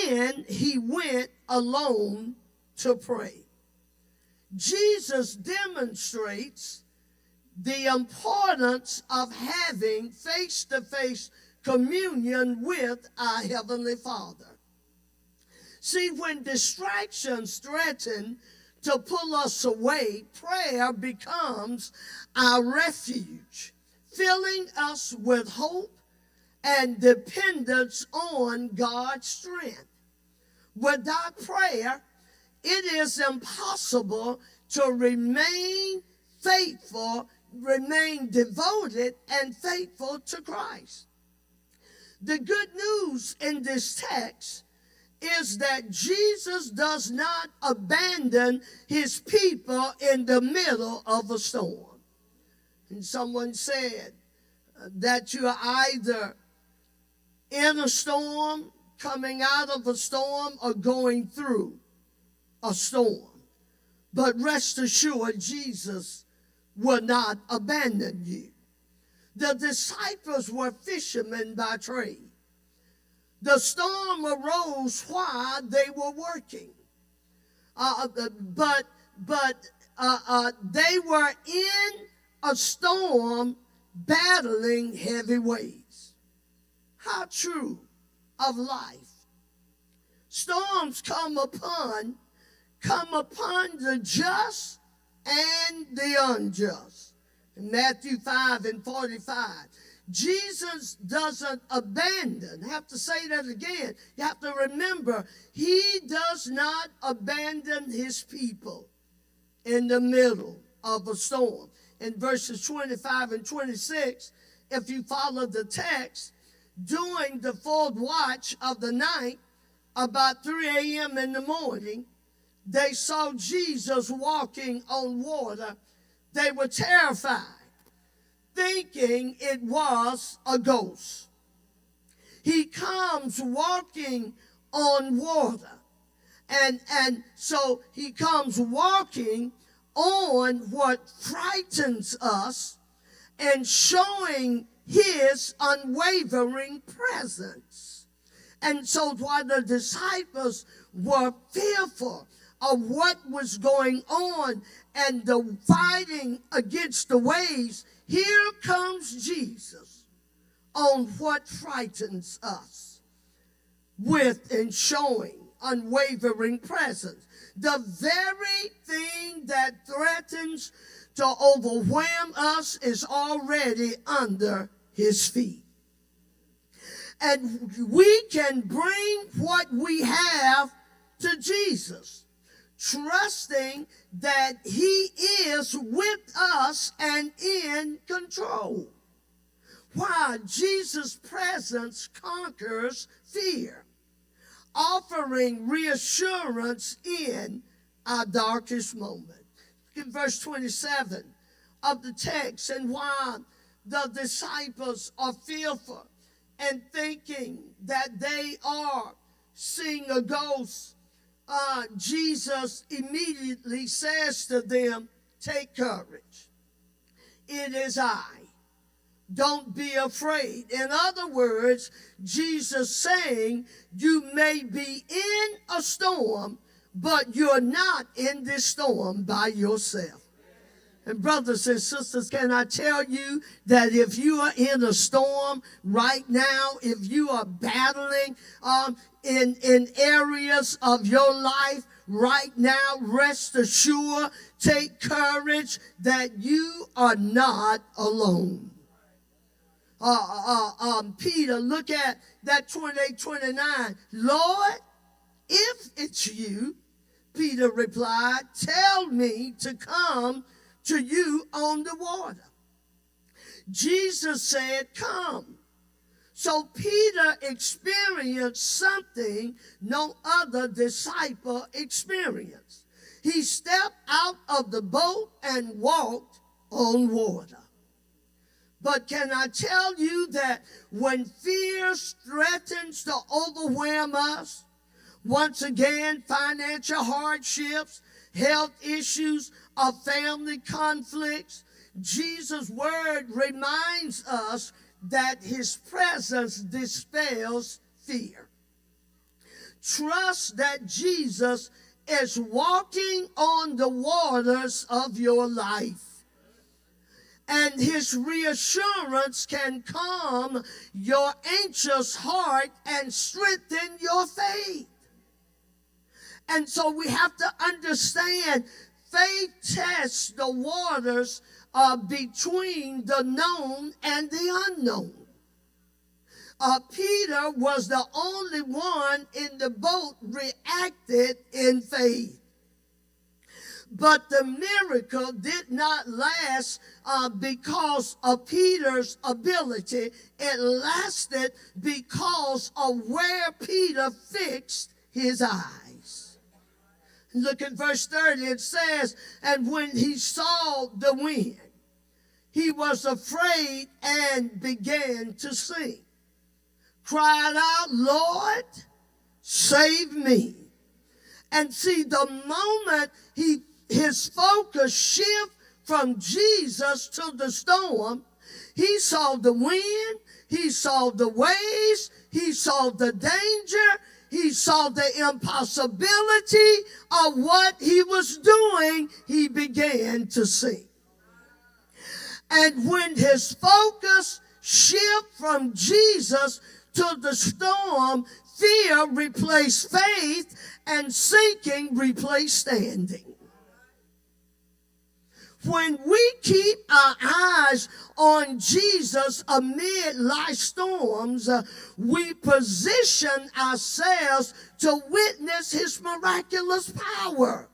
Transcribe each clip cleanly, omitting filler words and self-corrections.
then he went alone to pray. Jesus demonstrates the importance of having face-to-face communion with our Heavenly Father. See, when distractions threaten to pull us away, prayer becomes our refuge, filling us with hope and dependence on God's strength. Without prayer, it is impossible to remain faithful, remain devoted and faithful to Christ. The good news in this text is that Jesus does not abandon his people in the middle of a storm. And someone said that you are either in a storm, coming out of a storm, or going through a storm. But rest assured, Jesus will not abandon you. The disciples were fishermen by trade. The storm arose while they were working. But they were in a storm battling heavy waves. How true of life. Storms come upon the just and the unjust. In Matthew 5:45, Jesus doesn't abandon. I have to say that again. You have to remember, he does not abandon his people in the middle of a storm. In verses 25 and 26, if you follow the text, during the fourth watch of the night, about 3 a.m. in the morning, they saw Jesus walking on water. They were terrified, thinking it was a ghost. He comes walking on water. And so he comes walking on what frightens us and showing his unwavering presence. And so while the disciples were fearful of what was going on and the fighting against the waves, here comes Jesus on what frightens us with and showing unwavering presence. The very thing that threatens to overwhelm us is already under his feet. And we can bring what we have to Jesus, trusting that he is with us and in control. Why? Jesus' presence conquers fear, offering reassurance in our darkest moment. In verse 27 of the text, and while the disciples are fearful and thinking that they are seeing a ghost, Jesus immediately says to them, "Take courage. It is I. Don't be afraid." In other words, Jesus saying, you may be in a storm, but you're not in this storm by yourself. And brothers and sisters, can I tell you that if you are in a storm right now, if you are battling in areas of your life right now, rest assured, take courage that you are not alone. Peter, look at that 28-29. "Lord, if it's you," Peter replied, "tell me to come to you on the water." Jesus said, "Come." So Peter experienced something no other disciple experienced. He stepped out of the boat and walked on water. But can I tell you that when fear threatens to overwhelm us, once again, financial hardships, health issues, or family conflicts, Jesus' word reminds us that his presence dispels fear. trust that Jesus is walking on the waters of your life. And his reassurance can calm your anxious heart and strengthen your faith. And so we have to understand faith tests the waters between the known and the unknown. Peter was the only one in the boat reacted in faith. But the miracle did not last because of Peter's ability. It lasted because of where Peter fixed his eyes. Look at verse 30. It says, and when he saw the wind, he was afraid and began to sink. Cried out, Lord, save me. And see, the moment his focus shift from Jesus to the storm, he saw the wind, he saw the waves, he saw the danger, he saw the impossibility of what he was doing. He began to sink. And when his focus shift from Jesus to the storm, fear replaced faith and sinking replaced standing. When we keep our eyes on Jesus amid life storms, we position ourselves to witness his miraculous power.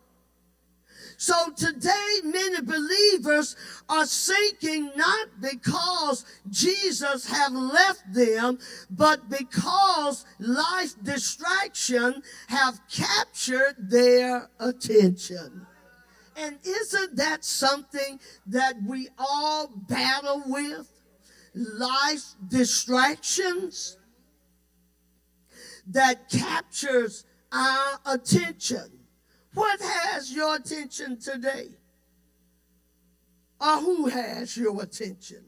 So today, many believers are sinking not because Jesus have left them, but because life distraction have captured their attention. And isn't that something that we all battle with? Life distractions that captures our attention. What has your attention today? Or who has your attention?